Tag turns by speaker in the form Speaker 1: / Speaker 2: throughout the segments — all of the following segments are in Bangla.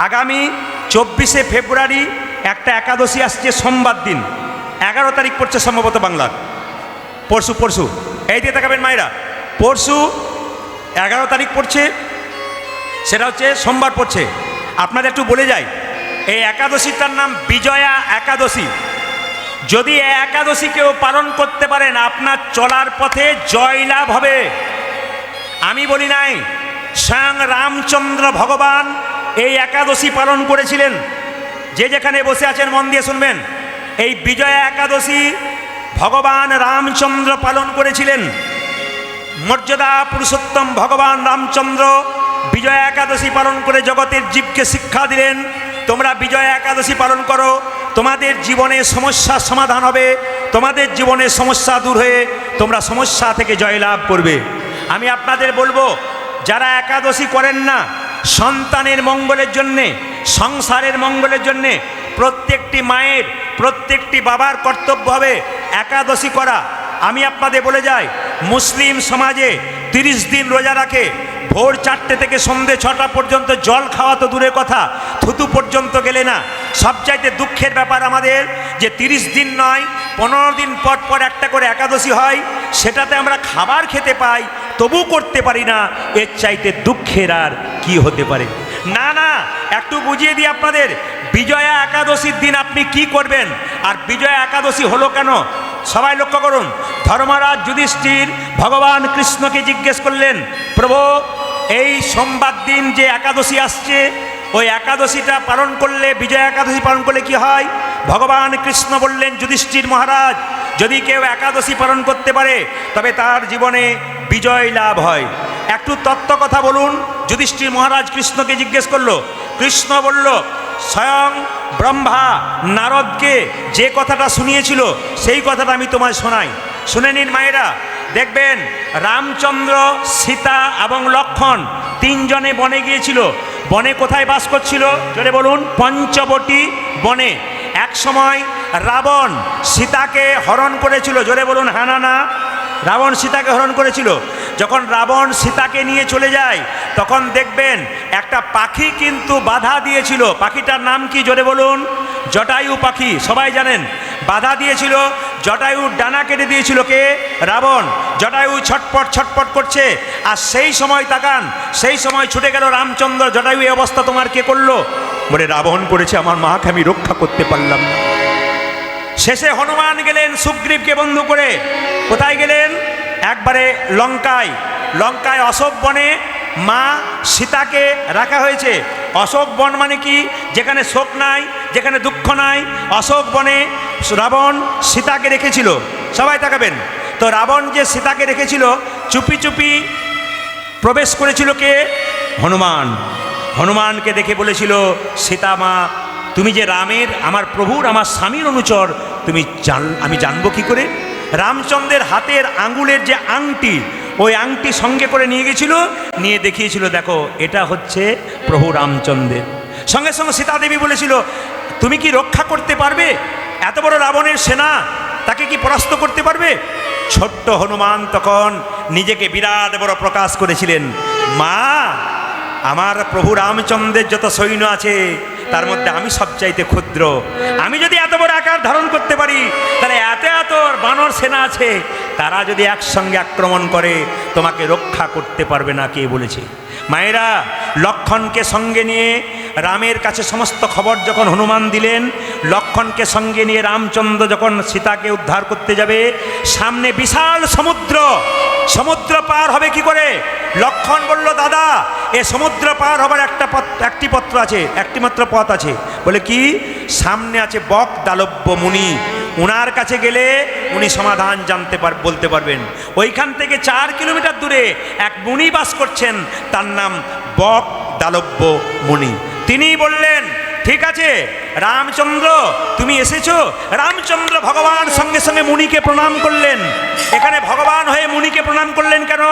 Speaker 1: আগামী 24শে ফেব্রুয়ারি একটা একাদশী আসছে, সোমবার দিন 11 তারিখ পড়ছে সম্ভবত বাংলার। পরশু এই দিয়ে তাকাবেন মায়েরা, পরশু 11 তারিখ পড়ছে, সেটা হচ্ছে সোমবার পড়ছে। আপনাদের একটু বলে যাই, এই একাদশীটার নাম বিজয়া একাদশী। যদি এই একাদশী কেউ পালন করতে পারেন, আপনার চলার পথে জয়লাভ হবে। আমি বলি নাই, স্বয়ং রামচন্দ্র ভগবান এই একাদশী পালন করেছিলেন। যে যেখানে বসে আছেন মন দিয়ে শুনবেন, এই বিজয়া একাদশী ভগবান রামচন্দ্র পালন করেছিলেন। মর্যাদা পুরুষোত্তম ভগবান রামচন্দ্র বিজয়া একাদশী পালন করে জগতের জীবকে শিক্ষা দিলেন, তোমরা বিজয়া একাদশী পালন করো, তোমাদের জীবনে সমস্যার সমাধান হবে, তোমাদের জীবনের সমস্যা দূর হয়ে তোমরা সমস্যা থেকে জয়লাভ করবে। আমি আপনাদের বলবো, যারা একাদশী করেন না, সন্তানের মঙ্গলের জন্যে, সংসারের মঙ্গলের জন্যে প্রত্যেকটি মায়ের, প্রত্যেকটি বাবার কর্তব্য হবে একাদশী করা। আমি আপনাদের বলে যাই, মুসলিম সমাজে 30 দিন রোজা রাখে, ভোর 4টে থেকে সন্ধে 6টা পর্যন্ত জল খাওয়া তো দূরের কথা, থুতু পর্যন্ত গেলে না। সবচাইতে দুঃখের ব্যাপার আমাদের যে 30 দিন নয়, 15 দিন পর পর একটা করে একাদশী হয়, সেটাতে আমরা খাবার খেতে পাই, তবু করতে পারি না। এর চাইতে দুঃখের আর কি হতে পারে? না না, একটু বুঝিয়ে দিই আপনাদের, বিজয়া একাদশীর দিন আপনি কি করবেন, আর বিজয়া একাদশী হলো কেন সবাই লক্ষ্য করুন। ধর্মরাজ যুধিষ্ঠির ভগবান কৃষ্ণকে জিজ্ঞেস করলেন, প্রভু এই সোমবার দিন যে একাদশী আসছে, ওই একাদশীটা পালন করলে, বিজয়া একাদশী পালন করলে কি হয়? ভগবান কৃষ্ণ বললেন, যুধিষ্ঠির মহারাজ, যদি কেউ একাদশী পালন করতে পারে তবে তার জীবনে বিজয় লাভ হয়। একটু তত্ত্ব কথা বলুন। যুধিষ্ঠির মহারাজ কৃষ্ণকে জিজ্ঞেস করলো, কৃষ্ণ বলল, স্বয়ং ব্রহ্মা নারদকে যে কথাটা শুনিয়েছিল সেই কথাটা আমি তোমায় শোনাই, শুনে নিন মায়েরা। দেখবেন রামচন্দ্র, সীতা এবং লক্ষ্মণ 3 জনে বনে গিয়েছিল। বনে কোথায় বাস করছিল জোরে বলুন? পঞ্চবটী বনে। এক সময় রাবণ সীতাকে হরণ করেছিল, জোরে বলুন হ্যাঁ না না? রাবণ সীতাকে হরণ করেছিল। যখন রাবণ সীতাকে নিয়ে চলে যায়, তখন দেখবেন একটা পাখি কিন্তু বাধা দিয়েছিল। পাখিটার নাম কি জোরে বলুন? জটায়ু পাখি, সবাই জানেন। বাধা দিয়েছিল, জটায়ুর ডানা কেটে দিয়েছিল কে? রাবণ। জটায়ু ছটপট ছটপট করছে, আর সেই সময় তাকান, সেই সময় ছুটে গেল রামচন্দ্র। জটায়ু এই অবস্থা তোমার কে করলো? বলে রাবণ করেছে, আমার মাকে আমি রক্ষা করতে পারলাম না। শেষে হনুমান গেলেন সুগ্রীবকে বন্ধু করে। কোথায় গেলেন? একবারে লঙ্কায়। লঙ্কায় অশোক বনে মা সীতাকে রাখা হয়েছে। অশোক বন মানে কি? যেখানে শোক নাই, যেখানে দুঃখ নাই, অশোক বনে রাবণ সীতাকে রেখেছিল। সবাই তাকাবেন তো, রাবণ যে সীতাকে রেখেছিল, চুপি চুপি প্রবেশ করেছিল কে? হনুমান। হনুমানকে দেখে বলেছিল, সীতা মা, তুমি যে রামের, আমার প্রভুর, আমার স্বামীর অনুচর, আমি জানবো কি করে? রামচন্দ্রের হাতের আঙ্গুলের যে আংটি, ওই আংটি সঙ্গে করে নিয়ে গেছিল, নিয়ে দেখিয়েছিল, দেখো এটা হচ্ছে প্রভু রামচন্দ্রের। সঙ্গে সঙ্গে সীতা দেবী বলেছিল, তুমি কি রক্ষা করতে পারবে? এত বড় রাবণের সেনা, তাকে কি পরাস্ত করতে পারবে? ছোট্ট হনুমান তখন নিজেকে বিরাট বড় প্রকাশ করেছিলেন, মা, আমার প্রভু রামচন্দ্রের যত সৈন্য আছে তার মধ্যে আমি সবচাইতে ক্ষুদ্র। আমি যদি এত বড় আকার ধারণ করতে পারি, তাহলে এত এত বানর সেনা আছে, তারা যদি একসঙ্গে আক্রমণ করে তোমাকে রক্ষা করতে পারবে না। কে বলেছে? মায়েরা, লক্ষ্মণকে সঙ্গে নিয়ে রামের কাছে সমস্ত খবর যখন হনুমান দিলেন, লক্ষ্মণকে সঙ্গে নিয়ে রামচন্দ্র যখন সীতাকে উদ্ধার করতে যাবে, সামনে বিশাল সমুদ্র। সমুদ্র পার হবে কি করে? লক্ষ্মণ বলল, দাদা, এ সমুদ্র পার হবার একটি পত্র আছে, একটি মাত্র পথ আছে। বলে কি? সামনে আছে বক দালব্য মুনি, উনার কাছে গেলে উনি সমাধান বলতে পারবেন। ওইখান থেকে 4 কিলোমিটার দূরে এক মুনি বাস করছেন, তার নাম বক দালব্য মুনি। তিনি বললেন, ঠিক আছে রামচন্দ্র, তুমি এসেছো। রামচন্দ্র ভগবান সঙ্গে সঙ্গে মুনিকে প্রণাম করলেন। এখানে ভগবান হয়ে মুনিকে প্রণাম করলেন কেন?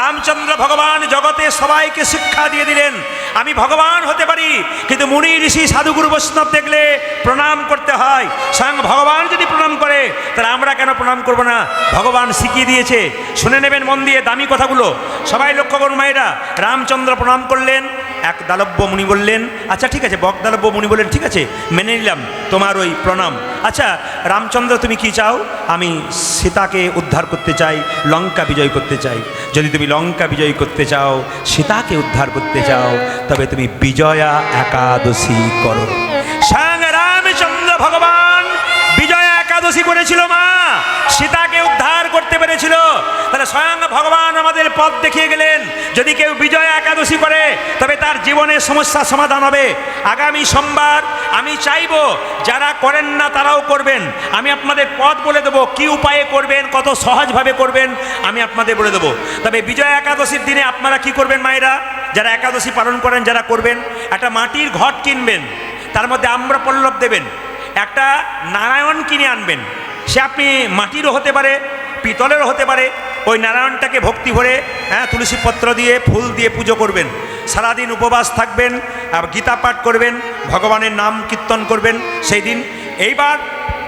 Speaker 1: রামচন্দ্র ভগবান জগতে সবাইকে শিক্ষা দিয়ে দিলেন, আমি ভগবান হতে পারি, কিন্তু মুনি ঋষি সাধুগুরু বৈষ্ণব দেখলে প্রণাম করতে হয়। স্বয়ং ভগবান যদি প্রণাম করে, তাহলে আমরা কেন প্রণাম করব না? ভগবান শিখিয়ে দিয়েছে। শুনে নেবেন মন দিয়ে দামি কথাগুলো, সবাই লক্ষ্য করুন মায়েরা। রামচন্দ্র প্রণাম করলেন, একদালব্য মুনি বললেন, আচ্ছা ঠিক আছে, বকদালব্য মুনি বললেন, ঠিক আছে মেনে নিলাম তোমার ওই প্রণাম। আচ্ছা রামচন্দ্র তুমি কি চাও? আমি সীতাকে উদ্ধার করতে চাই, লঙ্কা বিজয় করতে চাই। যদি তুমি লঙ্কা বিজয় করতে চাও, সীতাকে উদ্ধার করতে চাও, তবে তুমি বিজয়া একাদশী করো। স্বয়ং রামচন্দ্র ভগবান বিজয়া একাদশী করেছিল মা, সীতাকে উদ্ধার করতে পেরেছিল। তাহলে স্বয়ং ভগবান আমাদের পথ দেখিয়ে গেলেন। যদি কেউ বিজয়া একাদশী করে তবে তার জীবনের সমস্যার সমাধান হবে। আগামী সোমবার আমি চাইব যারা করেন না তারাও করবেন। আমি আপনাদের পথ বলে দেবো, কি উপায়ে করবেন, কত সহজভাবে করবেন আমি আপনাদের বলে দেবো। তবে বিজয়া একাদশীর দিনে আপনারা কি করবেন মায়েরা, যারা একাদশী পালন করেন, যারা করবেন, একটা মাটির ঘট কিনবেন, তার মধ্যে আম্রপল্লব দেবেন, একটা নারায়ণ কিনে আনবেন। সে আপনি মাটিরও হতে পারে, পিতলেরও হতে পারে। ওই নারায়ণটাকে ভক্তি ভরে তুলসী পত্র দিয়ে ফুল দিয়ে পুজো করবেন। সারাদিন উপবাস থাকবেন, গীতা পাঠ করবেন, ভগবানের নাম কীর্তন করবেন সেই দিন। এইবার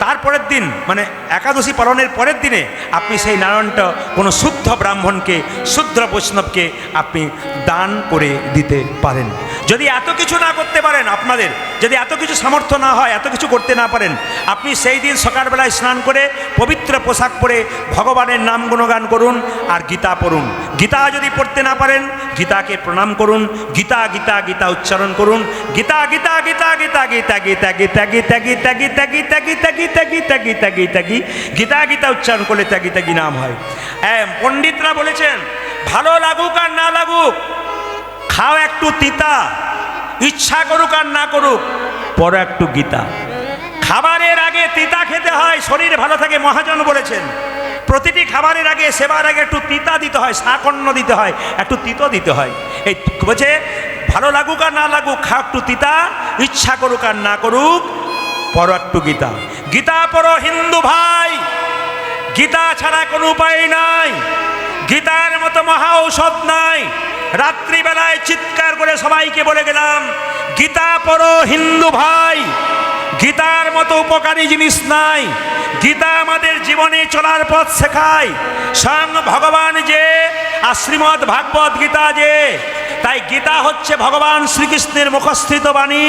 Speaker 1: তারপরের দিন মানে একাদশী পালনের পরের দিনে আপনি সেই নারায়ণটা কোনো শুদ্ধ ব্রাহ্মণকে, শুদ্ধ বৈষ্ণবকে আপনি দান করে দিতে পারেন। যদি এত কিছু না করতে পারেন, আপনাদের যদি এত কিছু সামর্থ্য না হয়, এত কিছু করতে না পারেন, আপনি সেই দিন সকালবেলায় স্নান করে পবিত্র পোশাক পরে ভগবানের নাম গুণগান করুন আর গীতা পড়ুন। গীতা যদি পড়তে না পারেন, গীতাকে প্রণাম করুন, গীতা গীতা গীতা উচ্চারণ করুন। গীতা গীতা গীতা গীতা গীতা গীতা গীতা গীতা গীতা গীতা গীতা গীতা গীতা গীতা গীতা গীতা গীতা গীতা উচ্চারণ করলে ত্যাগী ত্যাগী নাম হয়। পণ্ডিতরা বলেছেন, ভালো লাগুক আর না লাগুক, খাও একটু তিতা, ইচ্ছা করুক আর না করুক, পড়ো একটু গীতা। খাবারের আগে তিতা খেতে হয়, শরীর ভালো থাকে। মহাজন বলেছেন প্রতিটি খাবারের আগে, সেবার আগে একটু তিতা দিতে হয়, শাকন্ন দিতে হয়, একটু তিতো দিতে হয়। এই বলছে ভালো লাগুক আর না লাগুক, খাও একটু তিতা, ইচ্ছা করুক আর না করুক, পড়ো একটু গীতা। গীতা পড়ো হিন্দু ভাই, গীতা ছাড়া কোনো উপায় নাই। গীতার মতো মহা ঔষধ নাই। রাত্রিবেলায় চিৎকার করে সবাইকে বলে গেলাম, গীতা পড়ো হিন্দু ভাই, গীতার মতো উপকারী জিনিস নাই। গীতা আমাদের জীবনে চলার পথ শেখায়। স্বয়ং ভগবান যে আর শ্রীমদ্ ভাগবত গীতা যে, তাই গীতা হচ্ছে ভগবান শ্রীকৃষ্ণের মুখস্থিত বাণী,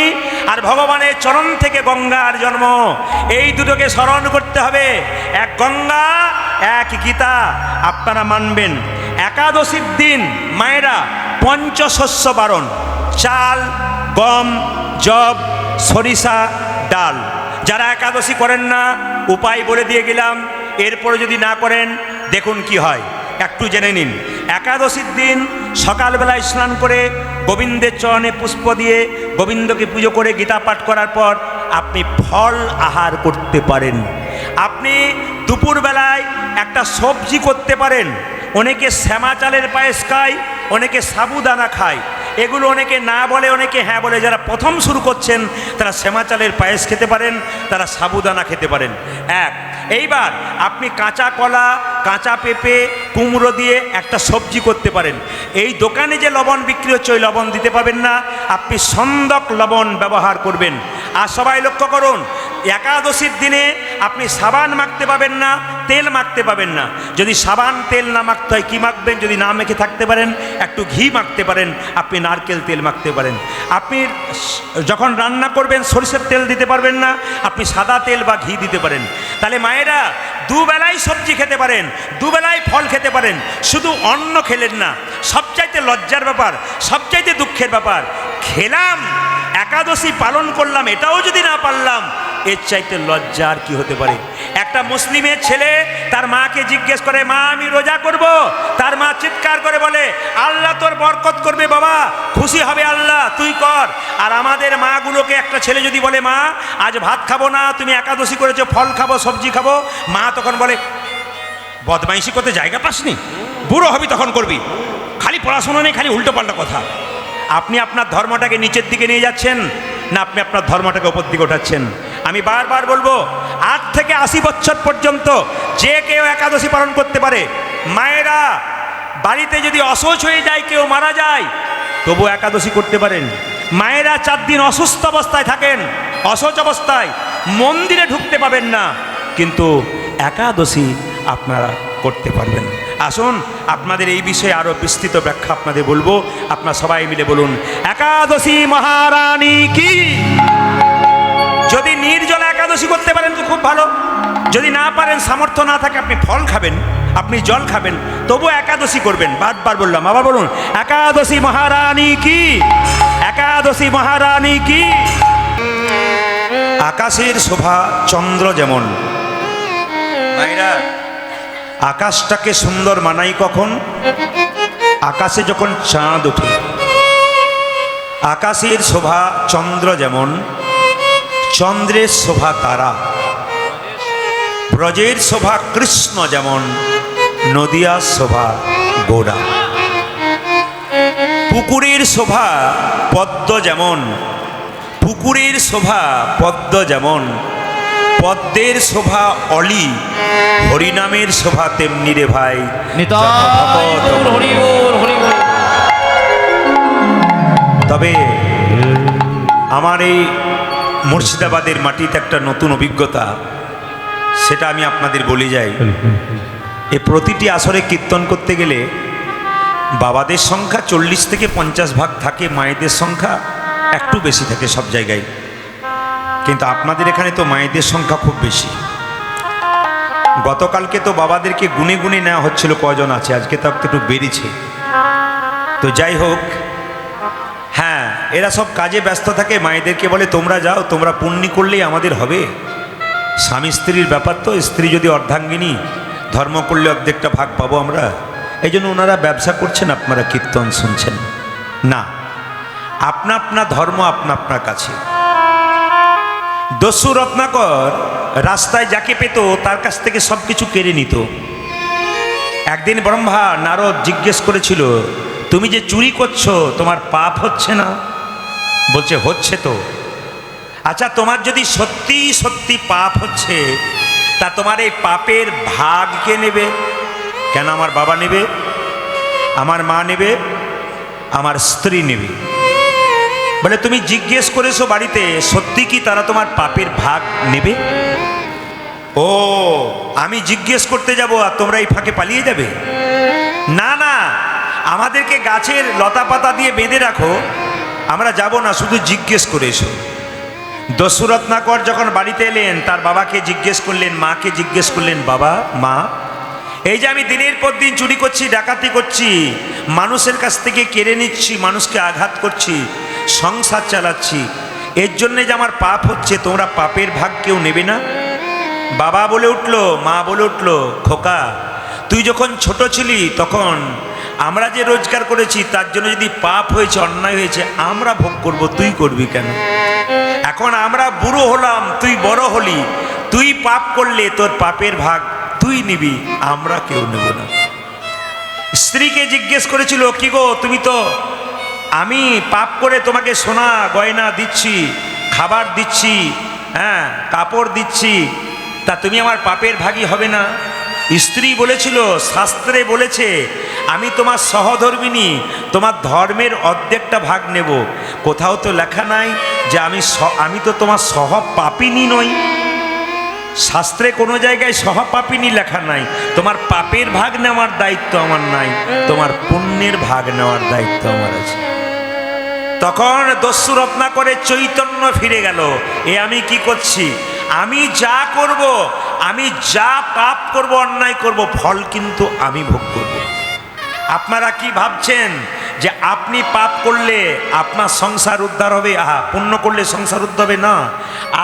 Speaker 1: আর ভগবানের চরণ থেকে গঙ্গার জন্ম। এই দুটোকে স্মরণ করতে হবে, এক গঙ্গা এক গীতা। আপনারা মানবেন একাদশীর দিন মায়েরা পঞ্চশস্য বারণ, চাল, গম, যব, সরিষা, ডাল। যারা একাদশী করেন না উপায় বলে দিয়ে গেলাম, এরপরে যদি না করেন দেখুন কি হয়, একটু জেনে নিন। একাদশীর দিন সকালবেলায় স্নান করে গোবিন্দের চরণে পুষ্প দিয়ে গোবিন্দকে পুজো করে গীতা পাঠ করার পর আপনি ফল আহার করতে পারেন। আপনি দুপুরবেলায় একটা সবজি করতে পারেন। অনেকে শ্যামা চালের পায়েস খায়, অনেকে সাবুদানা খায়। এগুলো অনেকে না বলে, অনেকে হ্যাঁ বলে। যারা প্রথম শুরু করছেন তারা শ্যামা চালের পায়েস খেতে পারেন, তারা সাবুদানা খেতে পারেন। এইবার আপনি কাঁচা কলা, কাঁচা পেঁপে, কুমড়ো দিয়ে একটা সবজি করতে পারেন। এই দোকানে যে লবণ বিক্রি হচ্ছে ওই লবণ দিতে পাবেন না, আপনি সন্দক লবণ ব্যবহার করবেন। আর সবাই লক্ষ্য করুন, একাদশীর দিনে আপনি সাবান মাখতে পাবেন না, তেল মাখতে পাবেন না। যদি সাবান তেল না মাখতে হয় কি মাখবেন? যদি না মেখে থাকতে পারেন একটু ঘি মাখতে পারেন, আপনি নারকেল তেল মাখতে পারেন। আপনি যখন রান্না করবেন সরিষার তেল দিতে পারবেন না, আপনি সাদা তেল বা ঘি দিতে পারেন। তাহলে মায়েরা দুবেলায় সবজি খেতে পারেন, দুবেলায় ফল খেতে পারেন, শুধু অন্ন খেলেন না। সবচাইতে লজ্জার ব্যাপার, সবচাইতে দুঃখের ব্যাপার, খেলাম একাদশী পালন করলাম, এটাও যদি না পারলাম, এর চাইতে লজ্জা আর কি হতে পারে? একটা মুসলিমের ছেলে তার মাকে জিজ্ঞেস করে, মা আমি রোজা করব। তার মা চিৎকার করে বলে, আল্লাহ তোর বরকত করবে বাবা, খুশি হবে আল্লাহ, তুই কর। আর আমাদের মাগুলোকে একটা ছেলে যদি বলে, মা আজ ভাত খাবো না, তুমি একাদশী করেছো, ফল খাবো, সবজি খাবো, মা তখন বলে, বদমাইশি করতে জায়গা পাসনি, বুড়ো হবি তখন করবি, খালি পড়াশোনা নেই, খালি উল্টো পাল্টা কথা। আপনি আপনার ধর্মটাকে নিচের দিকে নিয়ে যাচ্ছেন না আপনি আপনার ধর্মটাকে ওপর দিকে ওঠাচ্ছেন? আমি বারবার বলবো, 8 থেকে 80 বছর পর্যন্ত যে কেউ একাদশী পালন করতে পারে। মায়েরা বাড়িতে যদি অসহ্য হয়ে যায়, কেউ মারা যায়, তবু একাদশী করতে পারেন। মায়েরা 4 দিন অসুস্থ অবস্থায় থাকেন, অসহ্য অবস্থায়, মন্দিরে ঢুকতে পাবেন না, কিন্তু একাদশী আপনারা করতে পারবেন। আসুন আপনাদের এই বিষয়ে আরও বিস্তৃত ব্যাখ্যা আপনাদের বলবো। আপনারা সবাই মিলে বলুন একাদশী মহারানী কি। যদি নির্জলা একাদশী করতে পারেন তো খুব ভালো, যদি না পারেন, সামর্থ্য না থাকে, আপনি ফল খাবেন, আপনি জল খাবেন, তবু একাদশী করবেন। বারবার বললাম, আবার বলুন একাদশী মহারানী কি, একাদশী মহারানী কি। আকাশের শোভা চন্দ্র যেমন, ভাইরা আকাশটাকে সুন্দর মানাই কখন? আকাশে যখন চাঁদ ওঠে। আকাশের শোভা চন্দ্র যেমন, চন্দ্রের শোভা তারা। ব্রজের শোভা কৃষ্ণ যেমন, নদিয়ার শোভা গোড়া। পুকুরের শোভা পদ্ম যেমন, পুকুরের শোভা পদ্ম যেমন, পদ্মের শোভা অলি, হরিনামের শোভা তেমনি রে ভাই। তবে আমার এই মুর্শিদাবাদের মাটিতে একটা নতুন অভিজ্ঞতা, সেটা আমি আপনাদের বলে যাই। এ প্রতিটি আসরে কীর্তন করতে গেলে বাবাদের সংখ্যা 40 থেকে 50 ভাগ থাকে, মায়েদের সংখ্যা একটু বেশি থাকে সব জায়গায়। কিন্তু আপনাদের এখানে তো মায়েদের সংখ্যা খুব বেশি। গতকালকে তো বাবাদেরকে গুনে গুনে নেওয়া হচ্ছিল কজন আছে, আজকে তো একটু বেড়েছে। তো যাই হোক, হ্যাঁ এরা সব কাজে ব্যস্ত থাকে, মায়েদেরকে বলে তোমরা যাও, তোমরা পুণ্যি করলেই আমাদের হবে। স্বামী স্ত্রীর ব্যাপার তো, স্ত্রী যদি অর্ধাঙ্গিনী, ধর্ম করলে অর্ধেকটা ভাগ পাবো আমরা। এই জন্য ওনারা ব্যবসা করছেন, আপনারা কীর্তন শুনছেন না। আপনা আপনা ধর্ম আপনা আপনার কাছে। দস্যু রত্নাকর রাস্তায় যাকে পেত তার কাছ থেকে সব কিছু কেড়ে নিত। একদিন ব্রহ্মা নারদ জিজ্ঞেস করেছিল, তুমি যে চুরি করছো তোমার পাপ হচ্ছে না? বলছে হচ্ছে তো। আচ্ছা তোমার যদি সত্যি সত্যি পাপ হচ্ছে, তা তোমার এই পাপের ভাগ কে নেবে? কেন আমার বাবা নেবে, আমার মা নেবে, আমার স্ত্রী নেবে। বলে তুমি জিজ্ঞেস করেছো বাড়িতে, সত্যি কি তারা তোমার পাপের ভাগ নেবে? ও আমি জিজ্ঞেস করতে যাব আর তোমরা এই ফাঁকে পালিয়ে যাবে? না না, আমাদেরকে গাছের লতা পাতা দিয়ে বেঁধে রাখো, আমরা যাব না, শুধু জিজ্ঞেস করে এসো। দস্যু রত্নাকর যখন বাড়িতে এলেন, তার বাবাকে জিজ্ঞেস করলেন, মাকে জিজ্ঞেস করলেন, বাবা মা, এই যে আমি দিনের পর দিন চুরি করছি, ডাকাতি করছি, মানুষের কাছ থেকে কেড়ে নিচ্ছি, মানুষকে আঘাত করছি, সংসার চালাচ্ছি, এর জন্যে যে আমার পাপ হচ্ছে, তোমরা পাপের ভাগ কেউ নেবে না? বাবা বলে উঠলো, মা বলে উঠলো, খোকা তুই যখন ছোট ছিলি তখন আমরা যে রোজগার করেছি তার জন্য যদি পাপ হয়েছে, অন্যায় হয়েছে, আমরা ভোগ করব, তুই করবি কেন? এখন আমরা বুড়ো হলাম, তুই বড় হলি, তুই পাপ করলে তোর পাপের ভাগ তুই নিবি, আমরা কেউ নেব না। স্ত্রীকে জিজ্ঞেস করেছিল, কি গো তুমি তো, আমি পাপ করে তোমাকে সোনা গয়না দিচ্ছি, খাবার দিচ্ছি, হ্যাঁ কাপড় দিচ্ছি, তা তুমি আমার পাপের ভাগী হবে না? স্ত্রী বলেছিল, শাস্ত্রে বলেছে আমি তোমার সহধর্মিনী, তোমার ধর্মের অর্ধেকটা ভাগ নেব। কোথাও তো লেখা নাই যে আমি তো তোমার সহপাপিনী নই। শাস্ত্রে কোনো জায়গায় সহপাপিনী লেখা নাই। তোমার পাপের ভাগ নেওয়ার দায়িত্ব আমার নাই, তোমার পুণ্যের ভাগ নেওয়ার দায়িত্ব আমার আছে। তখন দস্যু রত্নাকরের চৈতন্য ফিরে গেল, এ আমি কি করছি? আমি যা করব, আমি যা পাপ করব, অন্যায় করব, ফল কিন্তু আমি ভোগ করব। আপনারা কি ভাবছেন যে আপনি পাপ করলে আপনার সংসার উদ্ধার হবে? আহা, পুণ্য করলে সংসার উদ্ধার হবে না,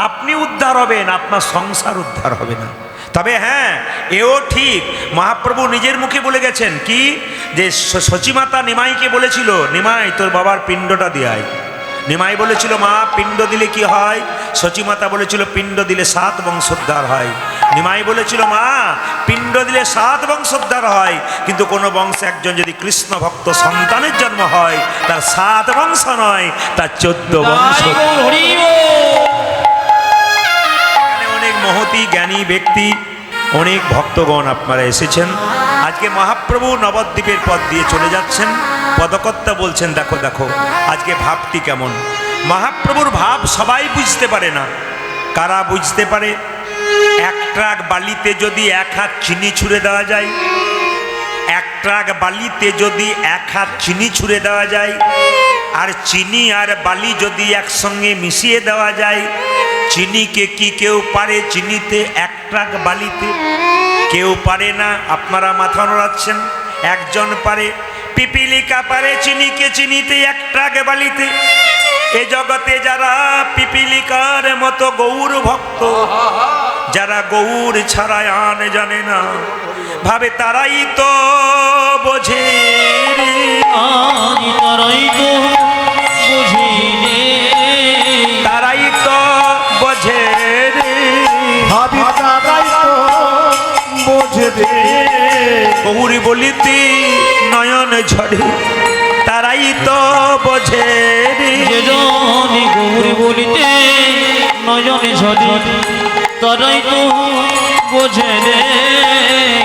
Speaker 1: আপনি উদ্ধার হবেন, আপনার সংসার উদ্ধার হবে না। তবে হ্যাঁ, এও ঠিক, মহাপ্রভু নিজের মুখে বলে গেছেন কি, যে সচিমাতা নিমাইকে বলেছিল, নিমাই তোর বাবার পিণ্ডটা দিয়াই। নিমাই বলেছিল, মা পিণ্ড দিলে কি হয়? সচিমাতা বলেছিল, পিণ্ড দিলে 7 বংশোদ্ধার হয়। নিমাই বলেছিল, মা পিণ্ড দিলে 7 বংশোদ্ধার হয়, কিন্তু কোনো বংশে একজন যদি কৃষ্ণ ভক্ত সন্তানের জন্ম হয়, তার 7 বংশ নয়, তার 14 বংশ। অনেক মহতী জ্ঞানী ব্যক্তি, অনেক ভক্তগণ আপনারা এসেছেন। আজকে মহাপ্রভু নবদ্বীপের পথ দিয়ে চলে যাচ্ছেন, পদকর্তা বলছেন, দেখো দেখো আজকে ভাবটি কেমন। মহাপ্রভুর ভাব সবাই বুঝতে পারে না। কারা বুঝতে পারে? এক ট্রাক বালিতে যদি 1 হাত চিনি ছুঁড়ে দেওয়া যায়, ট্রাক বালিতে যদি এক হাত চিনি ছুঁড়ে দেওয়া যায়, আর চিনি আর বালি যদি একসঙ্গে মিশিয়ে দেওয়া যায়, চিনিকে কি কেউ পারে চিনিতে এক ট্রাক বালিতে? কেউ পারে না। আপনারা মাথা নাড়াচ্ছেন। একজন পারে, পিপিলিকা পারে চিনিকে চিনিতে এক ট্রাক বালিতে। এ জগতে যারা পিপিলিকার মতো গৌর ভক্ত, যারা গৌর ছাড়া আন জানে না, ভাবে তারাই তো বোঝে রে,
Speaker 2: তারাই তো বোঝে রে,
Speaker 1: তারাই তো বোঝে রে,
Speaker 3: ভাবি তারাই তো বোঝে রে।
Speaker 1: গৌর বলিতে নয়ন ঝরে, তারাই তো বোঝে রে।
Speaker 2: যে জনে গৌর বলিতে নয়নে ঝরে, তারাই তো বোঝে রে।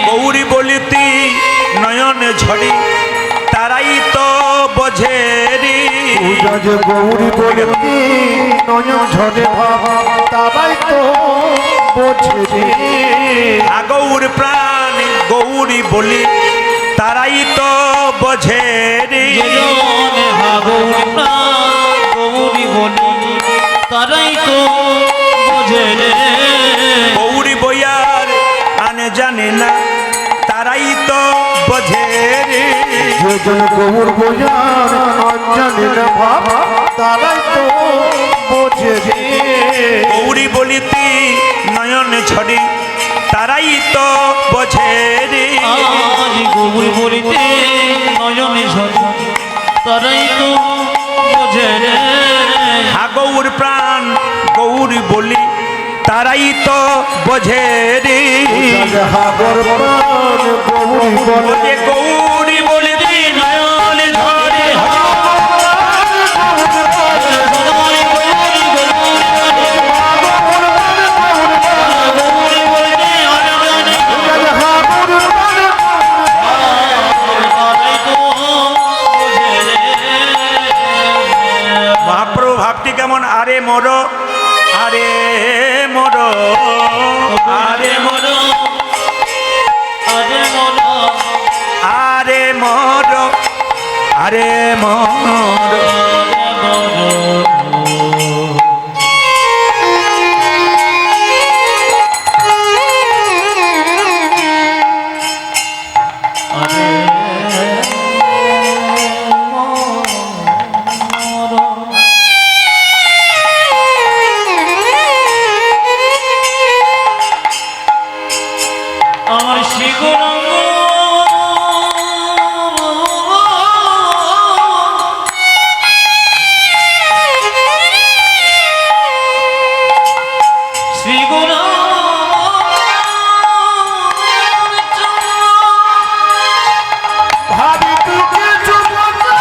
Speaker 1: গৌর বলিতে নয়ন ঝরে, তারাই তো বোঝে রে।
Speaker 3: পূজা যে গৌরী বলতি নয়ন ঝরে ভাবা, তারাই তো বোঝে রে।
Speaker 1: গৌর প্রাণ গৌরী বলি, তারাই তো বোঝে রে।
Speaker 2: যে জনে গৌর প্রাণ গৌরী বলি, তারাই তো বোঝে রে।
Speaker 1: গৌরী বইয়ার আনে জানে না, তারাই তো বোঝে রে।
Speaker 3: যেজন গৌর বোঝার জানে না ভাবা, তারাই তো বোঝে রে।
Speaker 1: গৌরী বলিতে নয়ন ঝরে, তারাই তো বোঝে রে।
Speaker 2: আজ গৌর বলিতে নয়নে ঝরে, তারাই তো বোঝে রে।
Speaker 1: গৌর প্রাণ গৌরী বলি, তারাই তো বোঝে রে।
Speaker 3: হাগর প্রাণ গৌরী বলে,
Speaker 1: ওরে গৌরী বলিতে নয়ন ঝরে, মহাপ্রভু ভাবটি কেমন? আরে মোর, আরে মোর, আরে মোর,
Speaker 2: আরে মন
Speaker 1: আরে মোর, আরে মোর।
Speaker 2: আমার শিগরঙ্গ
Speaker 3: ভাবি তুকে চুমনা,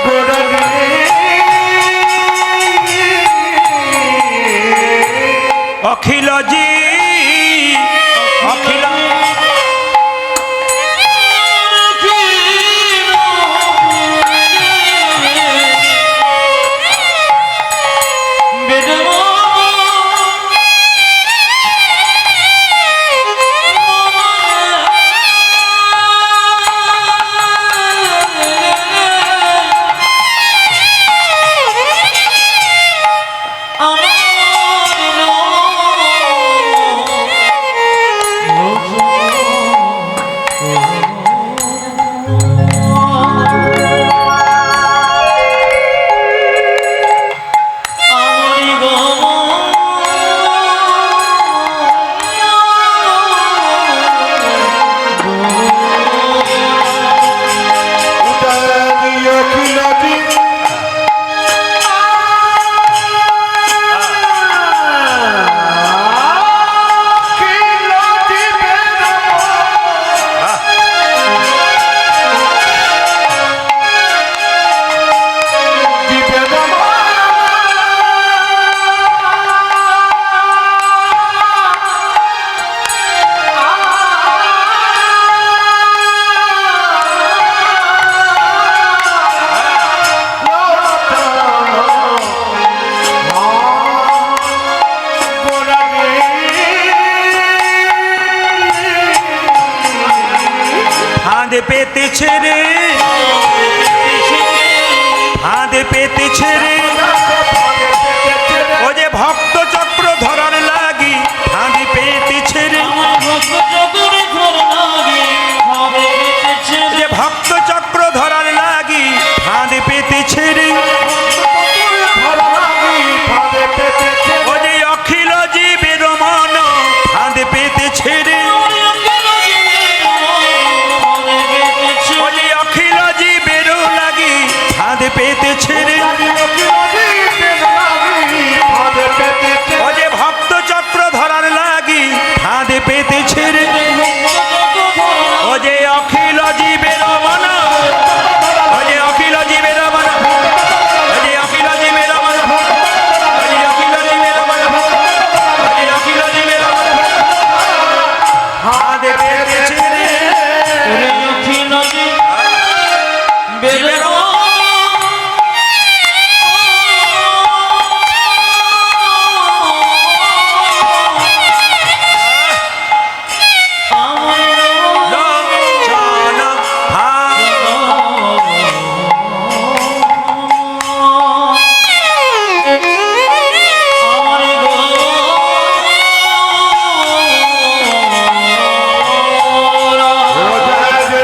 Speaker 3: গোড়া
Speaker 1: ফাঁদে পেতেছে রে, ফাঁদে পেতেছে রে, ও যে ভক্ত চক্র ধরার লাগি ফাঁদে পেতেছে রে, যে ভক্ত চক্র ধরার লাগি ফাঁদে পেতেছে রে, ও যে অখিল জীবের মন ফাঁদে পেতেছে রে, ও যে অখিল জীবের লাগি ফাঁদে পেতেছে রে, ও যে ভক্ত চক্র ধরার লাগি ফাঁদে পেতেছে রে, ও যে অখিল জীবের মন, ও যে অখিল জীবের মন, ও যে অখিল জীবের মন, ও যে অখিল জীবের মন, ও যে অখিল জীবের মন ফাঁদে পেতেছে রে, লোচন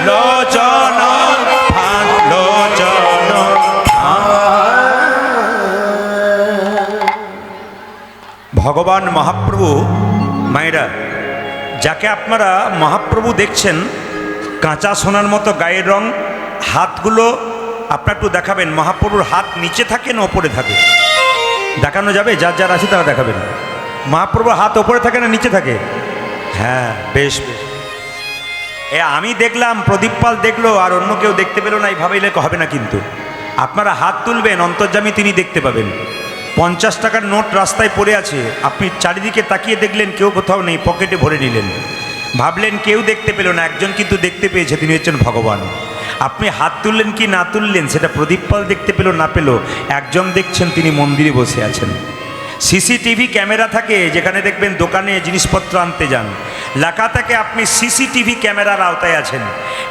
Speaker 1: লোচন ফাঁদ, লোচন ভগবান মহাপ্রভু, মায়েরা, যাকে আপনারা মহাপ্রভু দেখছেন কাঁচা সোনার মতো গায়ের রং, হাতগুলো আপনার একটু দেখাবেন, মহাপ্রভুর হাত নিচে থাকে না ওপরে থাকে? দেখানো যাবে? যার যার আছে তারা দেখাবেন। মহাপ্রভুর হাত ওপরে থাকে না নিচে থাকে? হ্যাঁ, বেশ বেশ। আমি দেখলাম, প্রদীপ পাল দেখলো, আর অন্য কেউ দেখতে পেলো না, এই ভাবেইলে হবে না। কিন্তু আপনারা হাত তুলবেন, অন্তর্যামী তিনি দেখতে পাবেন। 50 টাকার নোট রাস্তায় পড়ে আছে, আপনি চারিদিকে তাকিয়ে দেখলেন কেউ কোথাও নেই, পকেটে ভরে নিলেন, ভাবলেন কেউ দেখতে পেল না, একজন কিন্তু দেখতে পেয়েছে, তিনি হচ্ছেন ভগবান। আপনি হাত তুললেন কি না তুললেন সেটা প্রদীপ পাল দেখতে পেল না পেল, একজন দেখছেন তিনি মন্দিরে বসে আছেন। সিসিটিভি ক্যামেরা থাকে, যেখানে দেখবেন দোকানে জিনিসপত্র আনতে যান, লেখা থাকে আপনি সিসিটিভি ক্যামেরার আওতায় আছেন।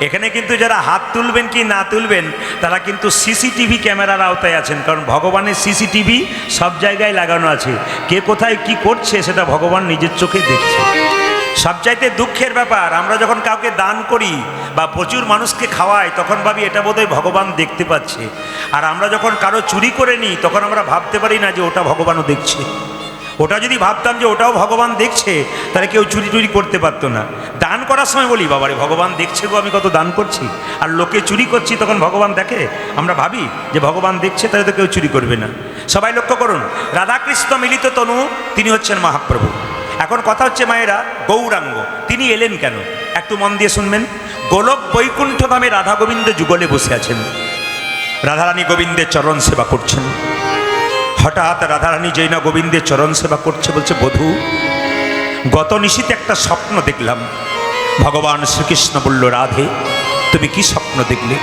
Speaker 1: এখানে কিন্তু যারা হাত তুলবেন কি না তুলবেন তারা কিন্তু সিসিটিভি ক্যামেরার আওতায় আছেন, কারণ ভগবানের সিসিটিভি সব জায়গায় লাগানো আছে। কে কোথায় কি করছে সেটা ভগবান নিজের চোখে দেখছে। সবচাইতে দুঃখের ব্যাপার, আমরা যখন কাউকে দান করি বা প্রচুর মানুষকে খাওয়াই তখন ভাবি এটা বোধহয় ভগবান দেখতে পাচ্ছে, আর আমরা যখন কারো চুরি করে নিই তখন আমরা ভাবতে পারি না যে ওটা ভগবানও দেখছে। ওটা যদি ভাবতাম যে ওটাও ভগবান দেখছে তাহলে কেউ চুরি টুরি করতে পারতো না। দান করার সময় বলি বাবারে ভগবান দেখছে গো, আমি কত দান করছি, আর লোকে চুরি করছি তখন ভগবান দেখে? আমরা ভাবি যে ভগবান দেখছে তাহলে তো কেউ চুরি করবে না। সবাই লক্ষ্য করুন, রাধাকৃষ্ণ মিলিত তনু, তিনি হচ্ছেন মহাপ্রভু। এখন কথা হচ্ছে মায়েরা, গৌরাঙ্গ তিনি এলেন কেন একটু মন দিয়ে শুনবেন। গোলক বৈকুণ্ঠ ধামে রাধা গোবিন্দ যুগলে বসে আছেন, রাধারানী গোবিন্দের চরণ সেবা করছেন। হঠাৎ রাধারানী যেই না গোবিন্দের চরণ সেবা করছে, বলছে বধূ গত নিশীতে একটা স্বপ্ন দেখলাম। ভগবান শ্রীকৃষ্ণ বলল, রাধে তুমি কি স্বপ্ন দেখলে?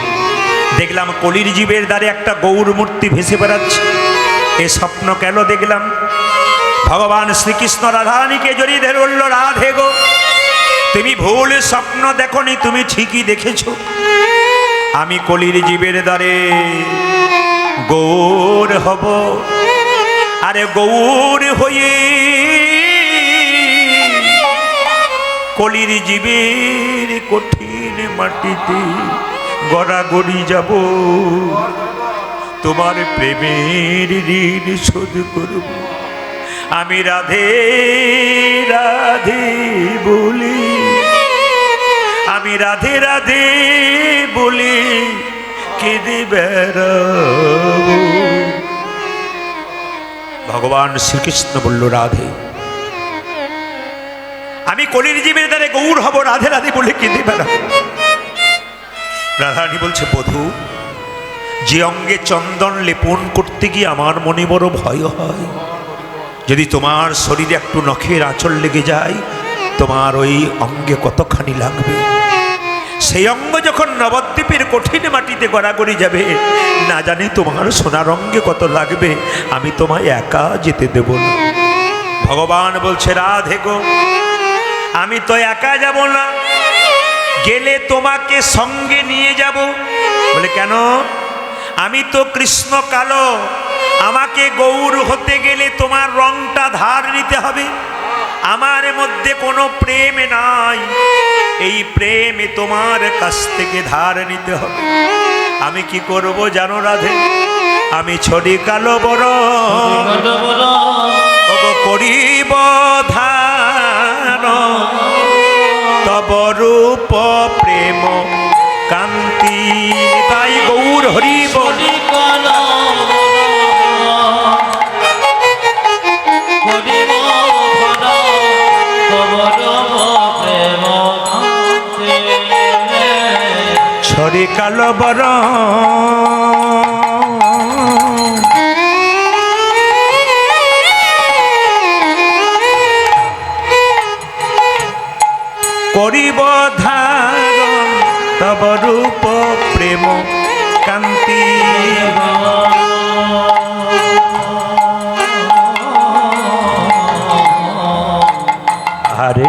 Speaker 1: দেখলাম কলির জীবের দ্বারে একটা গৌর মূর্তি ভেসে বেড়াচ্ছে। এ স্বপ্ন কেন দেখলাম? ভগবান শ্রীকৃষ্ণ রাধারানীকে জড়িয়ে ধরে বলল, রাধে গো তুমি ভুল স্বপ্ন দেখনি, তুমি ঠিকই দেখেছ। আমি কলির জীবের দ্বারে গৌর হব, আরে গৌর হয়ে কলির জীবের কঠিন মাটিতে গড়াগড়ি যাব, তোমার প্রেমের ঋণ শোধ করব। আমি রাধে রাধে বলি, আমি রাধে রাধে বলি কেঁদে বেড়াবো। ভগবান শ্রীকৃষ্ণ বলল, রাধে আমি কলির জীবের দ্বারে গৌর হব, রাধে রাধে বলে কেঁদে বেড়াবো। রাধারানী বলছে, বধূ যে অঙ্গে চন্দন লেপন করতে গিয়ে আমার মনে বড় ভয় হয়, যদি তোমার শরীরে একটু নখের আঁচল লেগে যায় তোমার ওই অঙ্গে কতখানি লাগবে। সেই অঙ্গ যখন নবদ্বীপের কঠিন মাটিতে গড়াগড়ি যাবে, না জানি তোমার সোনার অঙ্গে কত লাগবে, আমি তোমায় একা যেতে দেব না। ভগবান বলছে, রাধে গো আমি তো একা যাব না, গেলে তোমাকে সঙ্গে নিয়ে যাব। বলে কেন? আমি তো কৃষ্ণ কালো, আমাকে গৌর হতে গেলে তোমার রংটা ধার নিতে হবে। আমার মধ্যে কোনো প্রেম নাই, এই প্রেমে তোমার কাছ থেকে ধার নিতে হবে। আমি কি করব জানো রাধে? আমি ছড়ি কালো বড় করিব ধার, তব রূপ প্রেম কান্তি। তাই গৌর হরিব। ছড়ি কালো বড় করিব ধারণ, তব রূপ প্রেম কান্তি। আরে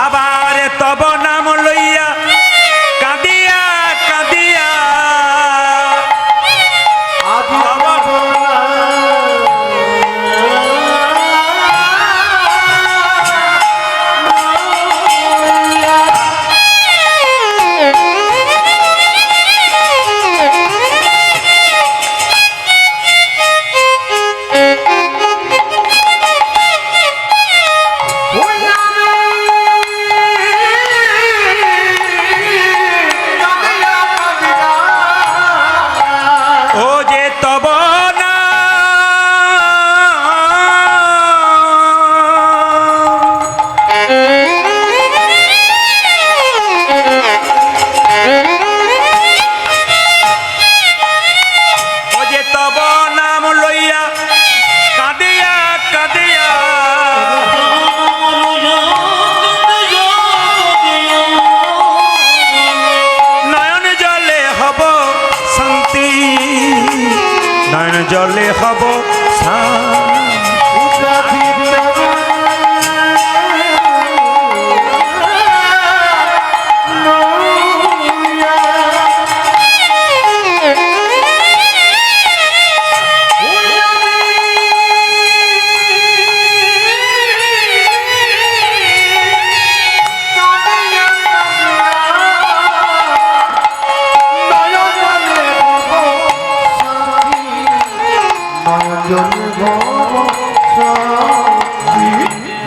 Speaker 1: আবার তব নাম লইয়া কাঁদিয়া কাঁদিয়া জলে হব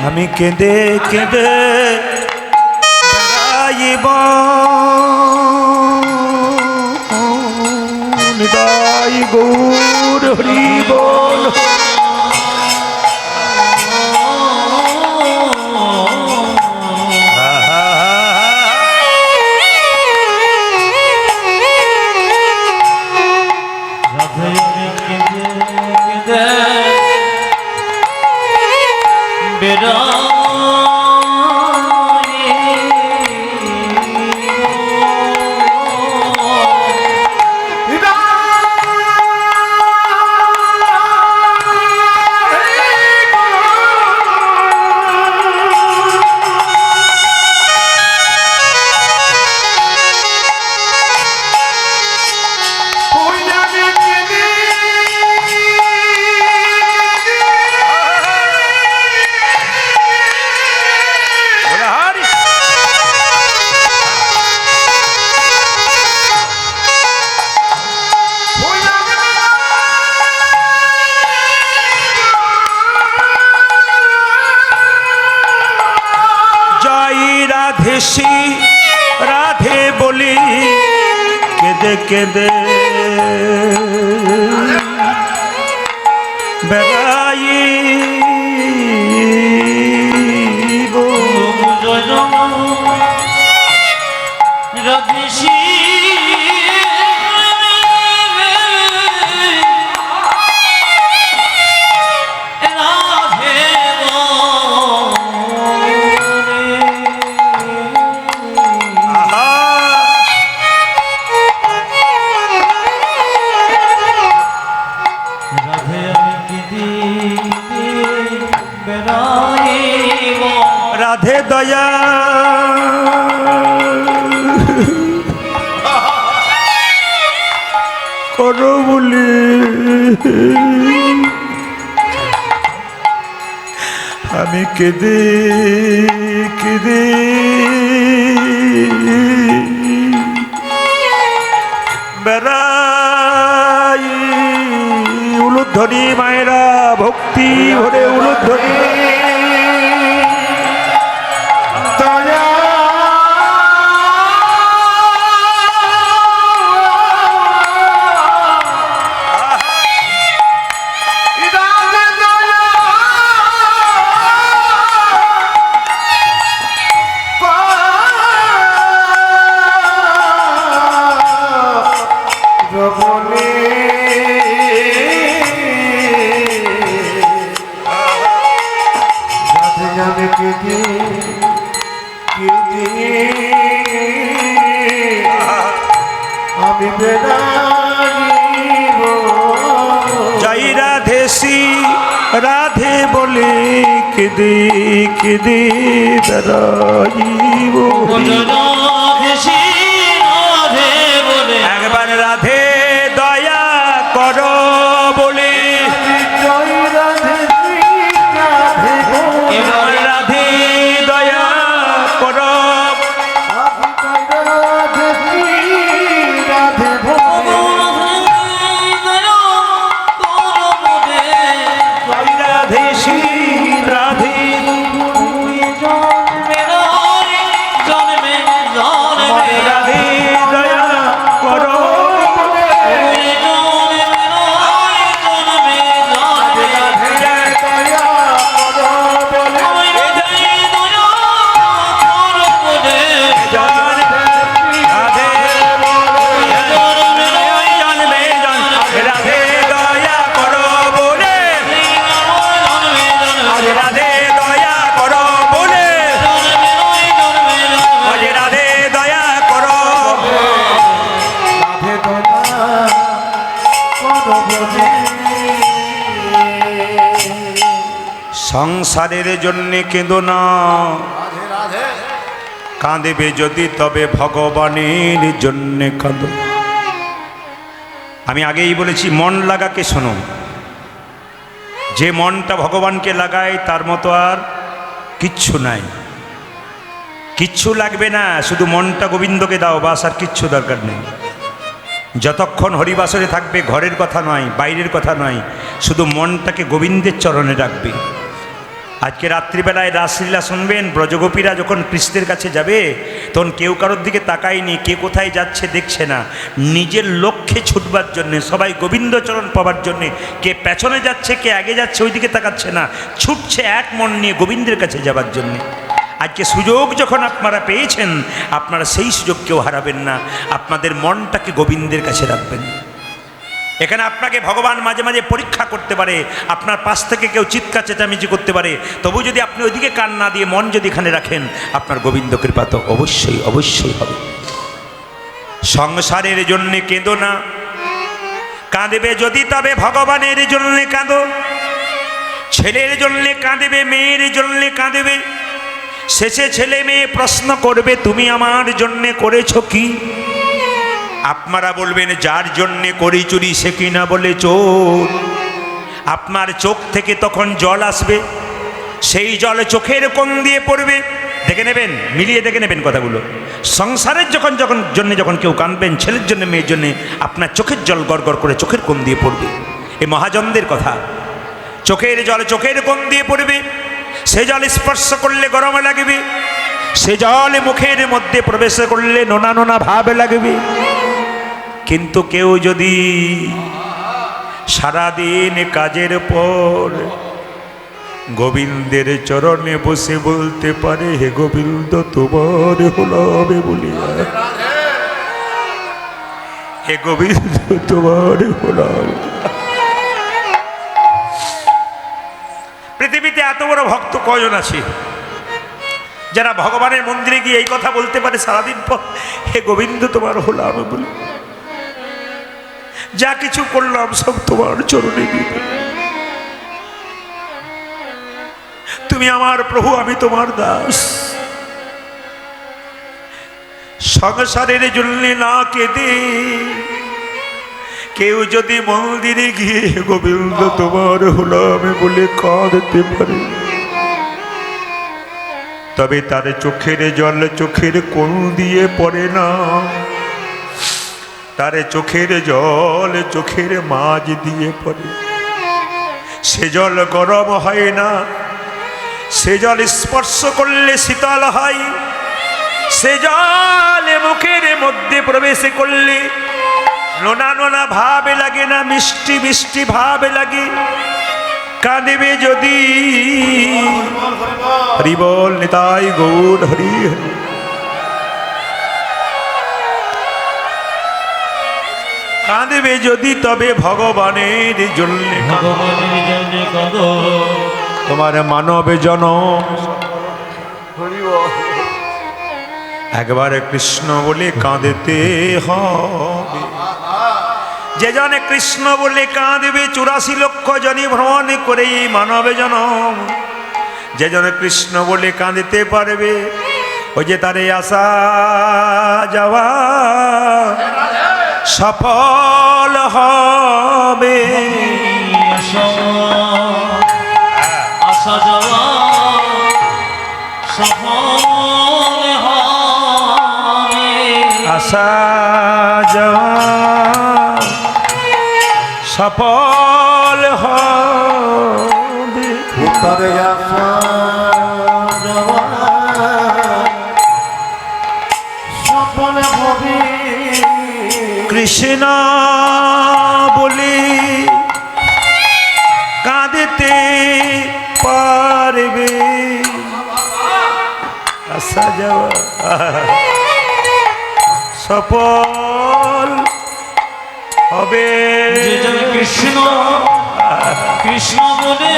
Speaker 1: আমি কেঁদে কেঁদে বেড়াইব নিতাই গৌর হরি বল। রাধেশি রাধে বলি কেঁদে কেঁদে বেড়াই
Speaker 2: রাধেশি
Speaker 1: রাধে দয়া করো বলি আমি কেঁদে কেঁদে বেড়াই উলুধ্বনি মায়েরা ভক্তি ভরে উলুধ্বনি
Speaker 3: দয়া রাধে দয়া রবনে রাধে জানে কেঁদে কেঁদে আমি বেড়াইব
Speaker 1: যাই রাধেশি রাধে বলে কেঁদে কেঁদে বেড়াইব
Speaker 2: রাধেশি রাধে বলে
Speaker 1: একবার রাধে দয়া করো বলে
Speaker 3: জয় রাধে শ্রী রাধে
Speaker 1: এবার রাধে দয়া করো
Speaker 3: রাধে শ্রী রাধে
Speaker 1: রাধেশি রাধে রাধে দয়া করো
Speaker 3: দয়া করো বলে
Speaker 1: রাধে জানবে রাধে দয়া করো বলে রাধে দয়া করো বলে রাধে দয়া করো
Speaker 3: রাধে দয়া করো বলে
Speaker 1: সংসারের জন্যে কেঁদো না কাঁদেবে যদি তবে ভগবানের জন্যে কাঁদো আমি আগেই বলেছি মন লাগাকে শোনো যে মনটা ভগবানকে লাগায় তার মতো আর কিচ্ছু নাই কিচ্ছু লাগবে না শুধু মনটা গোবিন্দকে দাও বাস আর কিচ্ছু দরকার নেই যতক্ষণ হরিবাসরে থাকবে ঘরের কথা নয় বাইরের কথা নয় শুধু মনটাকে গোবিন্দের চরণে রাখবে আজকে রাত্রিবেলায় রাসলীলা শুনবেন ব্রজগোপীরা যখন কৃষ্ণের কাছে যাবে তখন কেউ কারোর দিকে তাকায়নি কে কোথায় যাচ্ছে দেখছে না নিজের লক্ষ্যে ছুটবার জন্যে সবাই গোবিন্দচরণ পাবার জন্যে কে পেছনে যাচ্ছে কে আগে যাচ্ছে ওই দিকে তাকাচ্ছে না ছুটছে এক মন নিয়ে গোবিন্দের কাছে যাবার জন্যে আজকে সুযোগ যখন আপনারা পেয়েছেন আপনারা সেই সুযোগ কেউ হারাবেন না আপনাদের মনটাকে গোবিন্দের কাছে রাখবেন এখানে আপনাকে ভগবান মাঝে মাঝে পরীক্ষা করতে পারে আপনার পাশ থেকে কেউ চিৎকার চেঁচামেচি করতে পারে তবু যদি আপনি ওইদিকে কান না দিয়ে মন যদি এখানে রাখেন আপনার গোবিন্দ কৃপা তো অবশ্যই অবশ্যই হবে সংসারের জন্যে কেঁদো না কাঁদবে যদি তবে ভগবানের জন্যে কাঁদো ছেলের জন্যে কাঁদবে মেয়ের জন্যে কাঁদবে শেষে ছেলে মেয়ে প্রশ্ন করবে তুমি আমার জন্যে করেছো কি আপনারা বলবেন যার জন্যে করি চুরি সে কিনা বলে চোর আপনার চোখ থেকে তখন জল আসবে সেই জল চোখের কোণ দিয়ে পড়বে দেখে নেবেন মিলিয়ে দেখে নেবেন কথাগুলো সংসারের যখন কেউ কাঁদবেন ছেলের জন্য মেয়ের জন্য আপনার চোখের জল গড় গড় করে চোখের কোণ দিয়ে পড়বে এই মহাজনদের কথা চোখের জল চোখের কোণ দিয়ে পড়বে সে জল স্পর্শ করলে গরম লাগবে সে জল মুখের মধ্যে প্রবেশ করলে নোনা নোনা ভাব লাগবে। কিন্তু কেউ যদি সারাদিন কাজের পর গোবিন্দের চরণে বসে বলতে পারে, হে গোবিন্দ তোমার হলাবে বলিয়া, হে গোবিন্দ তোমার হলাম। পৃথিবীতে এত বড় ভক্ত কয়জন আছে যারা ভগবানের মন্দিরে গিয়ে এই কথা বলতে পারে সারাদিন পর, হে গোবিন্দ তোমার হলাম বলি, যা কিছু করলাম সব তোমার চরণে দিবে, তুমি আমার প্রভু, আমি তোমার দাস। সংসারের জন্য না কেঁদে কেউ যদি মন্দিরে গিয়ে গোবিন্দ তোমার হলাম বলে কাঁদতে পারে, তবে তার চোখের জল চোখের কোণ দিয়ে পড়ে না, তার চোখের জল চোখের মাঝ দিয়ে পড়ে। সে জল গরম হয় না, সে জল স্পর্শ করলে শীতল হয়, সে জল মুখের মধ্যে প্রবেশ করলে নোনা নোনা ভাব লাগে না, মিষ্টি মিষ্টি ভাব লাগে। কাঁদিবে যদি, হরি বল নিতাই গৌর হরি হরি। কাঁদিবে যদি তবে ভগবানের জন্য,
Speaker 2: ভগবানের জন্য কাঁদো,
Speaker 1: তোমার মানব জনম একবার কৃষ্ণ বলে কাঁদতে হবে। যে জনে কৃষ্ণ বলে কাঁদবে 84 লক্ষ জনি ভ্রমণ করে এই মানব জনম, যে জনে কৃষ্ণ বলে কাঁদতে পারবে, ওই যে তারে আসা যাওয়া সফল হবে।
Speaker 2: আসা যাওয়া সফল হবে,
Speaker 1: আসা যাওয়া সফল হবে।
Speaker 3: তারে আসা যাওয়া সফল হবে।
Speaker 1: কৃষ্ণ বলি কাঁদতে পারবে, আসা যাওয়া সফল হবে।
Speaker 2: যে জন কৃষ্ণ কৃষ্ণ বলে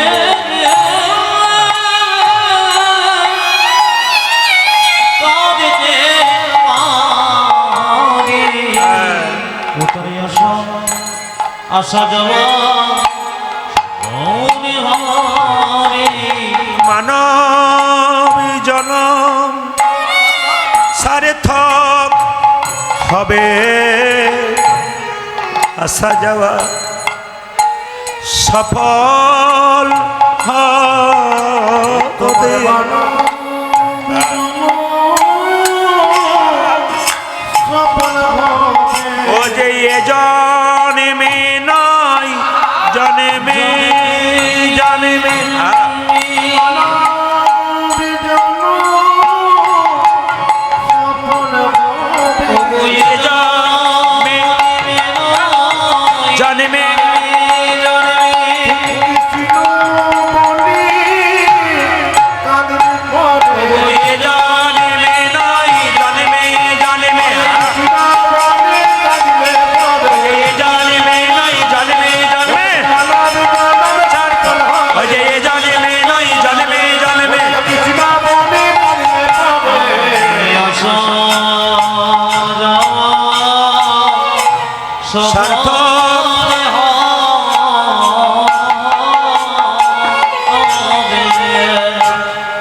Speaker 2: কাঁদতে পারে, উতরে আসা আসা যাওয়া মনে হবে।
Speaker 1: মানব জনম সার্থক হবে, আসা যাওয়া সফল হবে। ও যে এ জন্মে নয় জন্মে জন্মে জন্মে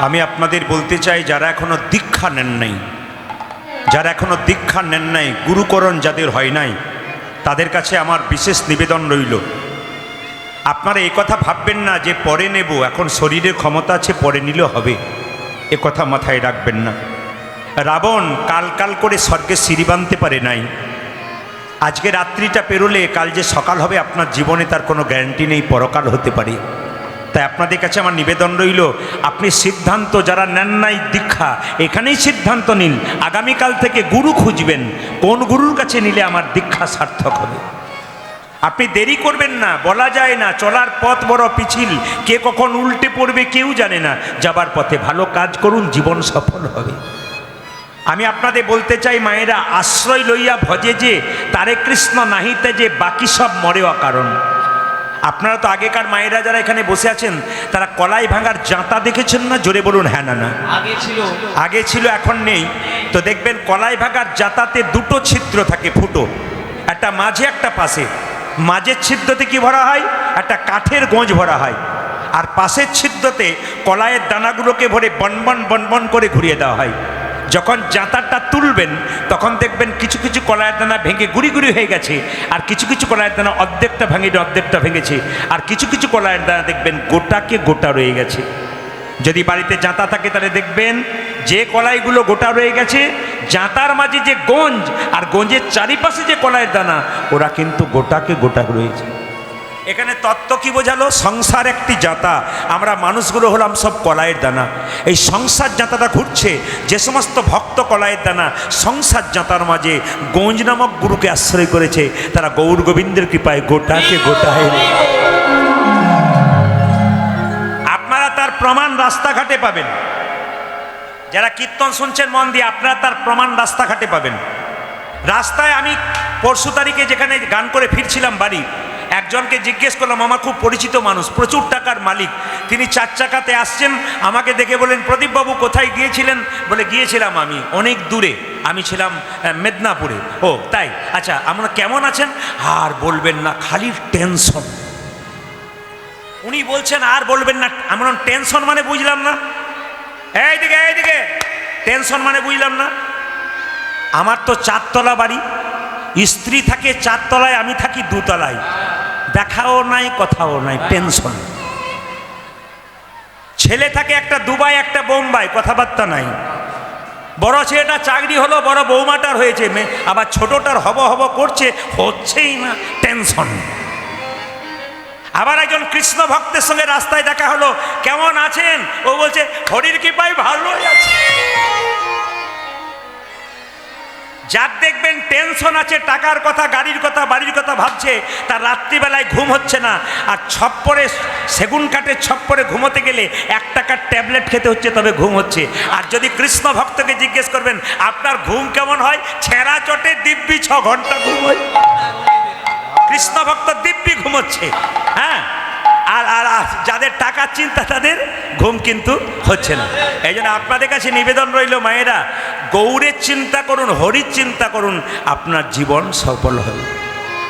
Speaker 1: আমি আপনাদের বলতে চাই, যারা এখনো দীক্ষা নেন নাই, যারা এখনো দীক্ষা নেন নাই, গুরুকরণ যাদের হয় নাই, তাদের কাছে আমার বিশেষ নিবেদন রইল, আপনারা এই কথা ভাববেন না যে পরে নেব, এখন শরীরের ক্ষমতা আছে পরে নিলেও হবে, এ কথা মাথায় রাখবেন না। রাবণ কাল কাল করে স্বর্গে সিঁড়ি বাঁধতে পারে নাই। আজকে রাত্রিটা পেরোলে কাল যে সকাল হবে আপনার জীবনে তার কোনো গ্যারান্টি নেই, পরকাল হতে পারে। তাই আপনাদের কাছে আমার নিবেদন রইল, আপনি সিদ্ধান্ত যারা নেন নাই দীক্ষা, এখানেই সিদ্ধান্ত নিন, আগামীকাল থেকে গুরু খুঁজবেন, কোন গুরুর কাছে নিলে আমার দীক্ষা সার্থক হবে। আপনি দেরি করবেন না, বলা যায় না, চলার পথ বড় পিছিল, কে কখন উল্টে পড়বে কেউ জানে না। যাবার পথে ভালো কাজ করুন, জীবন সফল হবে। আমি আপনাদের বলতে চাই, মায়েরা আশ্রয় লইয়া ভজে যে তারে কৃষ্ণ নাহিতে যে বাকি সব মরে অকারণ। আপনারা তো আগেকার মায়েরা যারা এখানে বসে আছেন, তারা কলাই ভাঙার জাঁতা দেখেছেন না? জোরে বলুন হ্যাঁ না না। আগে ছিল, এখন নেই। তো দেখবেন কলাই ভাঙার জাঁতাতে দুটো ছিদ্র থাকে, ফুটো, একটা মাঝে একটা পাশে। মাঝের ছিদ্রতে কি ভরা হয়? একটা কাঠের গোঁজ ভরা হয়। আর পাশের ছিদ্রতে কলাইয়ের দানাগুলোকে ভরে বনবন বনবন করে ঘুরিয়ে দেওয়া হয়। যখন জাঁতাটা তুলবেন তখন দেখবেন কিছু কিছু কলাইয়ের দানা ভেঙে গুড়ি গুড়ি হয়ে গেছে, আর কিছু কিছু কলাইয়ের দানা অর্ধেকটা ভেঙে অর্ধেকটা ভেঙেছে, আর কিছু কিছু কলাইয়ের দানা দেখবেন গোটাকে গোটা রয়ে গেছে। যদি বাড়িতে জাঁতা থাকে তাহলে দেখবেন যে কলাইগুলো গোটা রয়ে গেছে, জাঁতার মাঝে যে গঞ্জ আর গঞ্জের চারিপাশে যে কলাইয়ের দানা, ওরা কিন্তু গোটাকে গোটা রয়েছে। এখানে তত্ত্ব কি বোঝালো? সংসার একটি জাঁতা, আমরা মানুষগুলো হলাম সব কলাইয়ের দানা। এই সংসার জাঁতাটা ঘুরছে, যে সমস্ত ভক্ত কলাইয়ের দানা সংসার জাঁতার মাঝে গঞ্জ নামক গুরুকে আশ্রয় করেছে, তারা গৌর গোবিন্দের কৃপায় গোটাকে গোটায়। আপনারা তার প্রমাণ রাস্তাঘাটে পাবেন। যারা কীর্তন শুনছেন মন দিয়ে, আপনারা তার প্রমাণ রাস্তাঘাটে পাবেন। রাস্তায় আমি পরশু তারিখে যেখানে গান করে ফিরছিলাম বাড়ি, একজনকে জিজ্ঞেস করলাম, আমার খুব পরিচিত মানুষ, প্রচুর টাকার মালিক, তিনি 4 চাকাতে আসছেন, আমাকে দেখে বলেন, প্রদীপবাবু কোথায় গিয়েছিলেন? বলে, গিয়েছিলাম আমি অনেক দূরে, আমি ছিলাম মেদিনীপুরে। ও তাই, আচ্ছা, আমরা কেমন আছেন? আর বলবেন না, খালি টেনশন। উনি বলছেন আর বলবেন না। আমরা টেনশন মানে বুঝলাম না। এইদিকে এইদিকে, টেনশন মানে বুঝলাম না। আমার তো 4 তলা বাড়ি, স্ত্রী থাকে 4 তলায়, আমি থাকি 2 তলায়, দেখাও নাই কথাও নাই, টেনশন। ছেলে থাকে একটা দুবাই একটা বোম্বাই, কথাবার্তা নাই। বড় ছেলেটা চাকরি হলো, বড় বৌমাটার হয়েছে, আবার ছোটটার হব হব করছে, হচ্ছেই না, টেনশন। আবার একজন কৃষ্ণ ভক্তের সঙ্গে রাস্তায় দেখা হলো, কেমন আছেন? ও বলছে, হরির কৃপায় ভালোই আছে। যার দেখবেন টেনশন আছে, টাকার কথা, গাড়ির কথা, বাড়ির কথা ভাবছে, তার রাত্রিবেলায় ঘুম হচ্ছে না। আর ছপ্পরে, সেগুন কাঠের ছপ্পরে ঘুমোতে গেলে 1 টাকার ট্যাবলেট খেতে হচ্ছে, তবে ঘুম হচ্ছে। আর যদি কৃষ্ণ ভক্তকে জিজ্ঞেস করবেন, আপনার ঘুম কেমন হয়? ছেঁড়া চটে দিব্যি 6 ঘন্টা ঘুম হয়। কৃষ্ণ ভক্ত দিব্যি ঘুমোচ্ছে, হ্যাঁ। আর আর যাদের টাকার চিন্তা, তাদের ঘুম কিন্তু হচ্ছে না। এই জন্য আপনাদের কাছে নিবেদন রইল, মায়েরা, গৌরের চিন্তা করুন, হরির চিন্তা করুন, আপনার জীবন সফল হবে।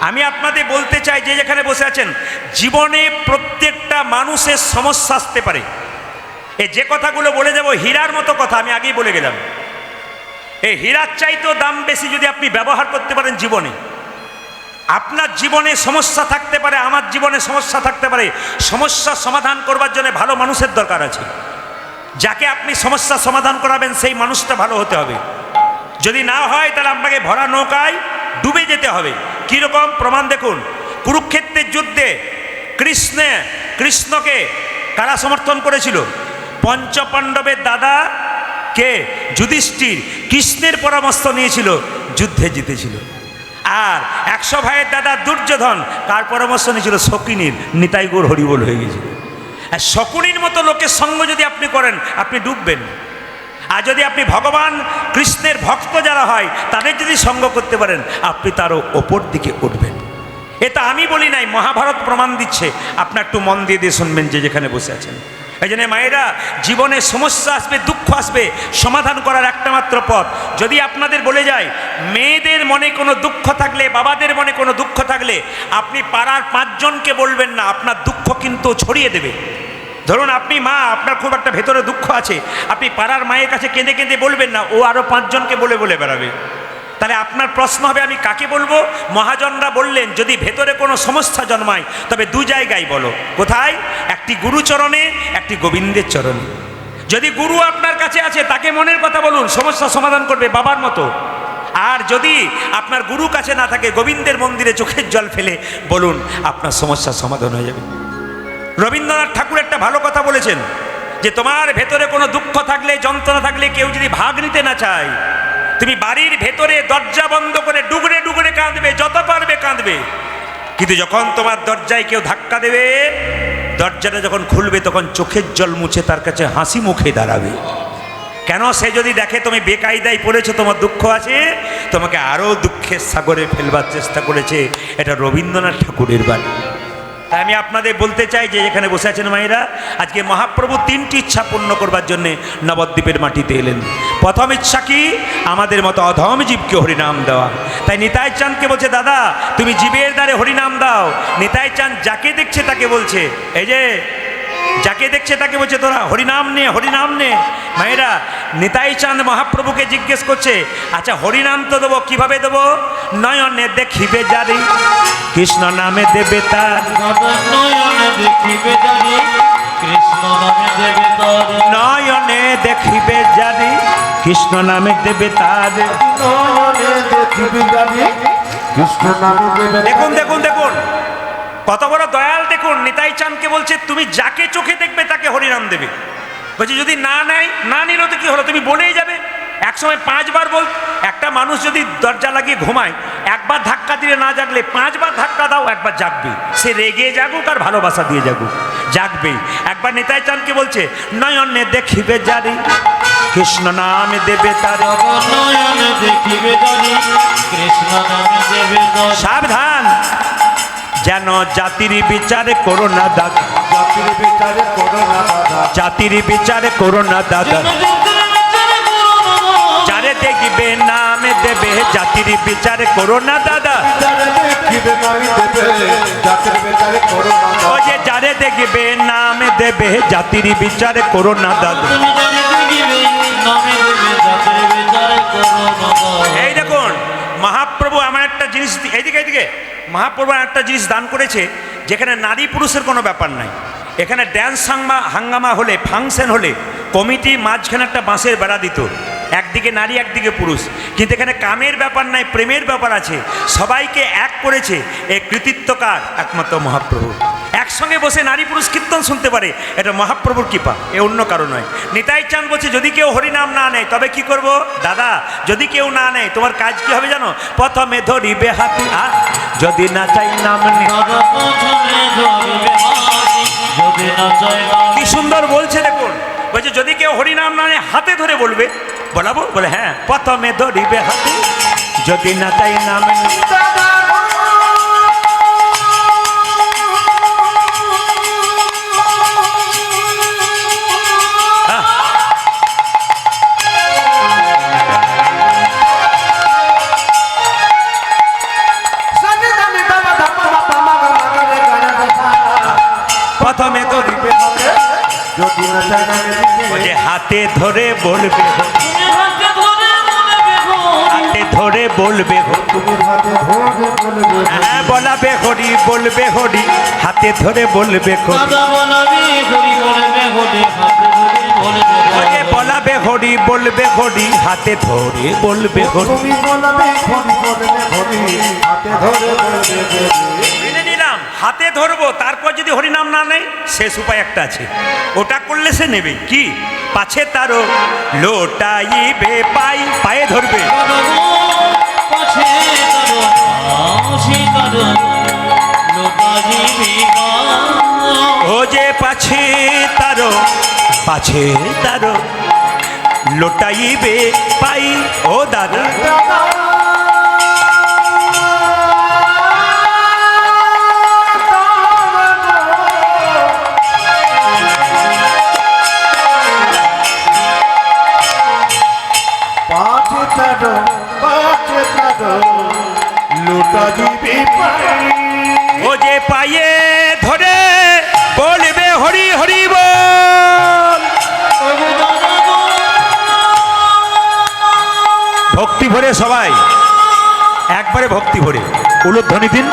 Speaker 1: আমি আপনাদের বলতে চাই, যে যেখানে বসে আছেন, জীবনে প্রত্যেকটা মানুষের সমস্যা আসতে পারে। এই যে কথাগুলো বলে যাব, হীরার মতো কথা, আমি আগেই বলে গেলাম। এই হীরার চাইতেও দাম বেশি যদি আপনি ব্যবহার করতে পারেন জীবনে। আপনার জীবনে সমস্যা থাকতে পারে, আমার জীবনে সমস্যা থাকতে পারে। সমস্যা সমাধান করবার জন্য ভালো মানুষের দরকার আছে। যাকে আপনি সমস্যা সমাধান করাবেন, সেই মানুষটা ভালো হতে হবে। যদি না হয়, তাহলে আপনাকে ভরা নৌকায় ডুবে যেতে হবে। কীরকম প্রমাণ দেখুন, কুরুক্ষেত্রের যুদ্ধে কৃষ্ণকে কারা সমর্থন করেছিল? পঞ্চপাণ্ডবের দাদা কে? যুধিষ্ঠির কৃষ্ণের পরামর্শ নিয়েছিল, যুদ্ধে জিতেছিল। আর 100 ভাইয়ের দাদা দুর্যোধন কার পরামর্শ নিয়েছিল? শকুনির। নিতাই গৌর হরিবোল হয়ে গেছিল। আর শকুনির মতো লোকের সঙ্গ যদি আপনি করেন, আপনি ডুববেন। আর যদি আপনি ভগবান কৃষ্ণের ভক্ত যারা হয়, তাদের যদি সঙ্গ করতে পারেন, আপনি তারও ওপর দিকে উঠবেন। এটা আমি বলি নাই, মহাভারত প্রমাণ দিচ্ছে। আপনার একটু মন দিয়ে দিয়ে শুনবেন, যে যেখানে বসে আছেন। এই জন্য মায়েরা, জীবনে সমস্যা আসবে, দুঃখ আসবে, সমাধান করার একটা মাত্র পথ। যদি আপনাদের বলে যায়, মেয়েদের মনে কোনো দুঃখ থাকলে, বাবাদের মনে কোনো দুঃখ থাকলে, আপনি পাড়ার 5 জনকে বলবেন না, আপনার দুঃখ কিন্তু ছড়িয়ে দেবে। ধরুন আপনি মা, আপনার খুব একটা ভেতরে দুঃখ আছে, আপনি পাড়ার মায়ের কাছে কেঁদে কেঁদে বলবেন না, ও আরও 5 জনকে বলে বলে বেড়াবে। তাহলে আপনার প্রশ্ন হবে, আমি কাকে বলবো? মহাজনরা বললেন, যদি ভেতরে কোনো সমস্যা জন্মায়, তবে 2 জায়গায় বলো। কোথায়? একটি গুরুচরণে, একটি গোবিন্দের চরণে। যদি গুরু আপনার কাছে আছে, তাকে মনের কথা বলুন, সমস্যা সমাধান করবে বাবার মতো। আর যদি আপনার গুরু কাছে না থাকে, গোবিন্দের মন্দিরে চোখের জল ফেলে বলুন, আপনার সমস্যার সমাধান হয়ে যাবে। রবীন্দ্রনাথ ঠাকুর একটা ভালো কথা বলেছেন যে তোমার ভেতরে কোনো দুঃখ থাকলে, যন্ত্রণা থাকলে, কেউ যদি ভাগ নিতে না চায়, তুমি বাড়ির ভেতরে দরজা বন্ধ করে ডুগরে ডুগরে কাঁদবে, যত পারবে কাঁদবে। কিন্তু যখন তোমার দরজায় কেউ ধাক্কা দেবে, দরজাটা যখন খুলবে তখন চোখের জল মুছে তার কাছে হাসি মুখে দাঁড়াবে। কেন? সে যদি দেখে তুমি বেকায়দায় পড়েছো, তোমার দুঃখ আছে, তোমাকে আরও দুঃখের সাগরে ফেলবার চেষ্টা করেছে। এটা রবীন্দ্রনাথ ঠাকুরের বাণী। তাই আমি আপনাদের বলতে চাই যে এখানে বসে আছেন মায়েরা, আজকে মহাপ্রভু 3টি ইচ্ছা পূর্ণ করবার জন্যে নবদ্বীপের মাটিতে এলেন। প্রথম ইচ্ছা কি? আমাদের মতো অধম জীবকে হরিনাম দেওয়া। তাই নিতাই চাঁদকে বলছে, দাদা তুমি জীবের দ্বারে হরিনাম দাও। নিতাই চাঁদ যাকে দেখছে তাকে বলছে, এই যে যাকে দেখছে তাকে বলছে তোরা হরিনাম নে, হরিনাম নে। মায়েরা, নিতাই চাঁদ মহাপ্রভুকে জিজ্ঞেস করছে, আচ্ছা হরিনাম তো দেবো, কিভাবে দেবো? নয়নে দেখিবে জারি, কৃষ্ণ নামে দেবে তার।
Speaker 2: নয়নে দেখিবে জানি, কৃষ্ণ নামে দেবে তার।
Speaker 1: নয়নে দেখিবে জারি, কৃষ্ণ নামে দেবে তার। দেখুন দেখুন দেখুন, কত বড় দয়াল দেখুন। নিতাই চাঁদকে বলছে তুমি যাকে চোখে দেখবে তাকে হরিনাম দেবে। বলছে যদি না নেয়, না নিল তো কি হলো, তুমি বলেই যাবে। একসময় 5 বার বল। একটা মানুষ যদি দরজা লাগিয়ে ঘুমায়, একবার ধাক্কা দিলে না জাগলে 5 বার ধাক্কা দাও, একবার জাগবে। সে রেগে জাগুক আর ভালোবাসা দিয়ে জাগুক, জাগবেই। একবার নিতাই চাঁদকে বলছে নয়নে দেখিবে জারি, কৃষ্ণ নামে দেবে তার।
Speaker 2: নয়নে দেখিবে জানি, কৃষ্ণ নামে দেবে তার।
Speaker 1: সাবধান, যেন জাতির বিচার করো না দাদা,
Speaker 3: জাতির বিচারে করো না দাদা,
Speaker 1: জাতির বিচার করো না দাদা। যারে দেখবে নামে দেবে, জাতির বিচার করো না দাদা।
Speaker 3: যারে দেখিবে নামি দেবে, জাতির বিচারে করো না
Speaker 1: ও
Speaker 3: দাদা।
Speaker 1: যে যারে দেখবে নামে দেবে, জাতির বিচার করো না দাদা।
Speaker 2: তুমি জানি দেখিবে নামে দেবে, জাতির বিচার করো না দাদা।
Speaker 1: এই দেখুন, মহাপ্রভু আমার একটা জিনিস, এইদিকে এইদিকে, মহাপ্রভু একটা জিনিস দান করেছে, যেখানে নারী পুরুষের কোনো ব্যাপার নাই। এখানে ড্যান্স হাঙ্গামা হলে, ফাংশন হলে কমিটি মাঝখানে একটা বাঁশের বেড়া দিত, একদিকে নারী একদিকে পুরুষ। কিন্তু এখানে কামের ব্যাপার নাই, প্রেমের ব্যাপার আছে। সবাইকে এক করেছে। এই কৃতিত্বকার একমাত্র মহাপ্রভু। একসঙ্গে বসে নারী পুরুষ কীর্তন শুনতে পারে, এটা মহাপ্রভুর কৃপা, এ অন্য কারো নয়। নিতাই চাঁদ বলছে যদি কেউ হরিনাম না নেয় তবে কি করব? দাদা যদি কেউ না নেয় তোমার কাজ কি হবে জানো? প্রথমে ধরিবে হাতে, যদি না চাই নাম নে।
Speaker 2: দাদা প্রথমে ধরিবে হাতে, যদি না চায় নাম।
Speaker 1: কি সুন্দর বলছে দেখুন। বলছে যদি কেউ হরিনাম না নেয় হাতে ধরে বলবে। বলাবো? বলে হ্যাঁ, প্রথমে ধরিবে হাতে, যদি না চাই নাম নে। প্রথমে ধরিবে হাতে,
Speaker 3: যদি না চায় নামি দিতে,
Speaker 1: বলছে হাতে ধরে বলবে,
Speaker 2: তুমি হাতে ধরে বলবে গো,
Speaker 1: হাতে ধরে বলবে গো।
Speaker 3: তুমি হাতে ধরে বলবে,
Speaker 1: হ্যাঁ বলাবে হরি, বলবে হরি, হাতে ধরে বলবে হরি।
Speaker 2: দাদা বলবি হরি বলবে হরি, হাতে ধরে বলবে
Speaker 1: বলছে
Speaker 2: হরি।
Speaker 1: বলাবে হরি, বলবে হরি, হাতে ধরে বলবে হরি।
Speaker 3: তুমি বলবে খনি বলবে খনি, হাতে ধরে বলবে খনি।
Speaker 1: মেনে নিলাম, হাতে ধরবো, তারপর যদি হরিনাম না নেই শেষ উপায় একটা আছে, ওটা করলে সে নেবে। কি? পাছে তারও লোটাইবে পাই, পায়ে ধরবে।
Speaker 2: দাদা গো, পাছে তারো, পাছে তারো, লোকাজিবি গান।
Speaker 1: ও যে পাছে তারও, পাছে তারও লোটাইবে পাই। ও দাদা
Speaker 3: লুটা দিবি পাই,
Speaker 1: ও যে পায়ে ধরে বলবে হরি হরি বল।
Speaker 2: ওগো দাদা গো,
Speaker 1: ভক্তি ভরে সবাই একবারে ভক্তি ভরে উলুধ্বনি দিন।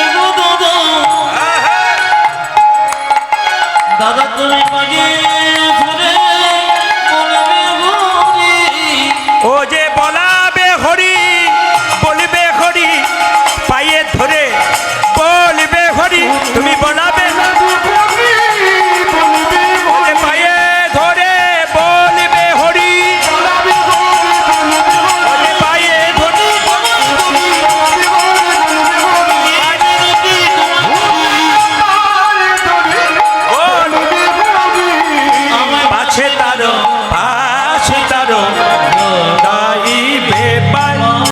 Speaker 2: ওগো দাদা, দাদা তুমি মাঝে ফিরে